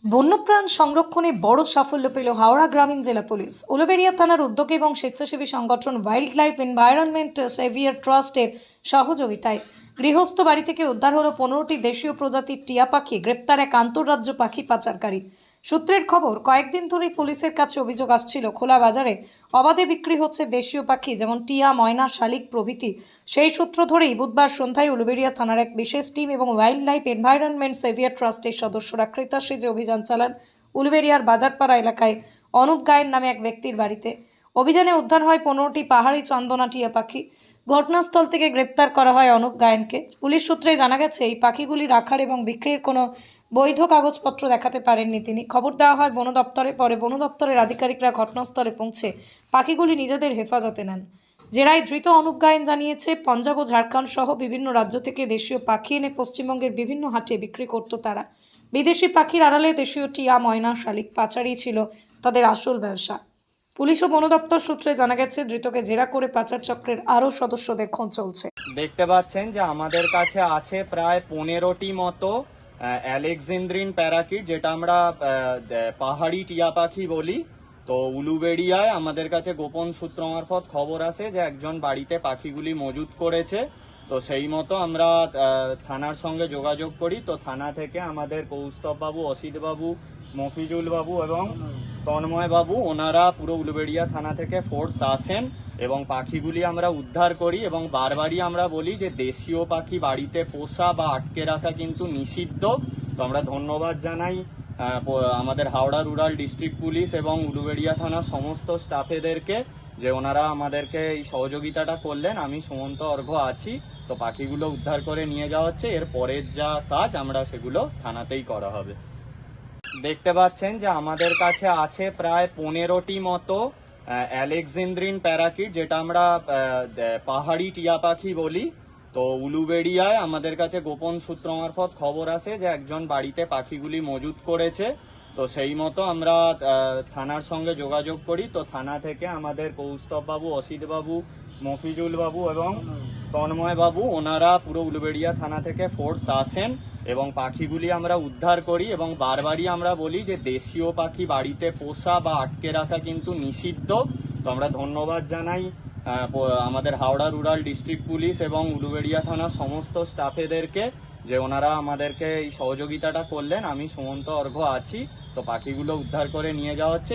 বন্যপ্রাণ সংরক্ষণে বড় সাফল্য পেল হাওড়া গ্রামীণ জেলা পুলিশ। উলুবেড়িয়া থানার উদ্যোগে এবং স্বেচ্ছাসেবী সংগঠন ওয়াইল্ড লাইফ এনভায়রনমেন্ট সেভিয়ার ট্রাস্টের সহযোগিতায় গৃহস্থ বাড়ি থেকে উদ্ধার হলো 15টি দেশীয় প্রজাতির টিয়া পাখি। গ্রেপ্তার এক আন্তঃরাজ্য পাখি পাচারকারী। সূত্রের খবর, কয়েকদিন ধরেই পুলিশের কাছে অভিযোগ আসছিল খোলা বাজারে অবাধে বিক্রি হচ্ছে দেশীয় পাখি যেমন টিয়া, ময়না, শালিক প্রভৃতি। সেই সূত্র ধরেই বুধবার সন্ধ্যায় উলুবেড়িয়া থানার এক বিশেষ টিম এবং ওয়াইল্ড লাইফ এনভায়রনমেন্ট সেভিয়ার ট্রাস্টের সদস্যরা ক্রেতা সেজে অভিযান চালান উলুবেড়িয়ার বাজারপাড়া এলাকায় অনুপ গায়েন নামে এক ব্যক্তির বাড়িতে। অভিযানে উদ্ধার হয় 15টি পাহাড়ি চন্দনা টিয়া পাখি। ঘটনাস্থল থেকে গ্রেপ্তার করা হয় অনুপ গায়েনকে। পুলিশ সূত্রে জানা গেছে, এই পাখিগুলি রাখার এবং বিক্রির কোনো বৈধ কাগজপত্র দেখাতে পারেননি তিনি। খবর দেওয়া হয় বন দপ্তরে। পরে বন দপ্তরের আধিকারিকরা ঘটনাস্থলে পৌঁছে পাখিগুলি নিজেদের হেফাজতে নেন। জেরায় ধৃত অনুপ গায়েন জানিয়েছে, পঞ্জাব ও ঝাড়খণ্ড সহ বিভিন্ন রাজ্য থেকে দেশীয় পাখি এনে পশ্চিমবঙ্গের বিভিন্ন হাটে বিক্রি করত তারা। বিদেশি পাখির আড়ালে দেশীয় টিয়া, ময়না, শালিক পাচারই ছিল তাদের আসল ব্যবসা। পুলিশ ও বন দপ্তর সূত্রে জানা গেছে, ধৃতকে জেরা করে পাচার চক্রের আরও সদস্যদের খোঁজ চলছে। দেখতে পাচ্ছেন যে আমাদের কাছে আছে প্রায় 15টি মতো অ্যালেকজেন্দ্রিন প্যারাকিট, যেটা আমরা পাহাড়ি টিয়া পাখি বলি। তো উলুবেড়িয়ায় আমাদের কাছে গোপন সূত্র মারফত খবর আসে যে একজন বাড়িতে পাখিগুলি মজুত করেছে। তো সেই মতো আমরা থানার সঙ্গে যোগাযোগ করি। তো থানা থেকে আমাদের কৌস্তব বাবু, অসিত বাবু, মফিজুল বাবু এবং তন্ময় বাবু, ওনারা পুরো উলুবেড়িয়া থানা থেকে ফোর্স আসেন এবং পাখিগুলি আমরা উদ্ধার করি। এবং বারবারই আমরা বলি যে দেশীয় পাখি বাড়িতে পোষা বা আটকে রাখা কিন্তু নিষিদ্ধ। তো আমরা ধন্যবাদ জানাই আমাদের হাওড়া রুরাল ডিস্ট্রিক্ট পুলিশ এবং উলুবেড়িয়া থানার সমস্ত স্টাফেদেরকে যে ওনারা আমাদেরকে এই সহযোগিতাটা করলেন। আমি সুমন্ত অর্ঘ্য আছি। তো পাখিগুলো উদ্ধার করে নিয়ে যাওয়া হচ্ছে। এর পরের যা কাজ আমরা সেগুলো থানাতেই করা হবে। দেখতে পাচ্ছেন যে আমাদের কাছে আছে প্রায় 15টি মতো অ্যালেকজেন্দ্রিন প্যারাকিট, যেটা আমরা পাহাড়ি টিয়া পাখি বলি। তো উলুবেড়িয়ায় আমাদের কাছে গোপন সূত্র মারফত খবর আসে যে একজন বাড়িতে পাখিগুলি মজুত করেছে। তো সেই মতো আমরা থানার সঙ্গে যোগাযোগ করি। তো থানা থেকে আমাদের কৌস্তব বাবু, অসিত বাবু, মফিজুল বাবু এবং তন্ময় বাবু, ওনারা পুরো উলুবেড়িয়া থানা থেকে ফোর্স আসেন এবং পাখিগুলি আমরা উদ্ধার করি। এবং বারবারই আমরা বলি যে দেশীয় পাখি বাড়িতে পোষা বা আটকে রাখা কিন্তু নিষিদ্ধ। তো আমরা ধন্যবাদ জানাই আমাদের হাওড়া রুরাল ডিস্ট্রিক্ট পুলিশ এবং উলুবেড়িয়া থানার সমস্ত স্টাফেদেরকে যে ওনারা আমাদেরকে এই সহযোগিতাটা করলেন। আমি সুমন্ত অর্ঘ্য আছি। তো পাখিগুলো উদ্ধার করে নিয়ে যাওয়া হচ্ছে।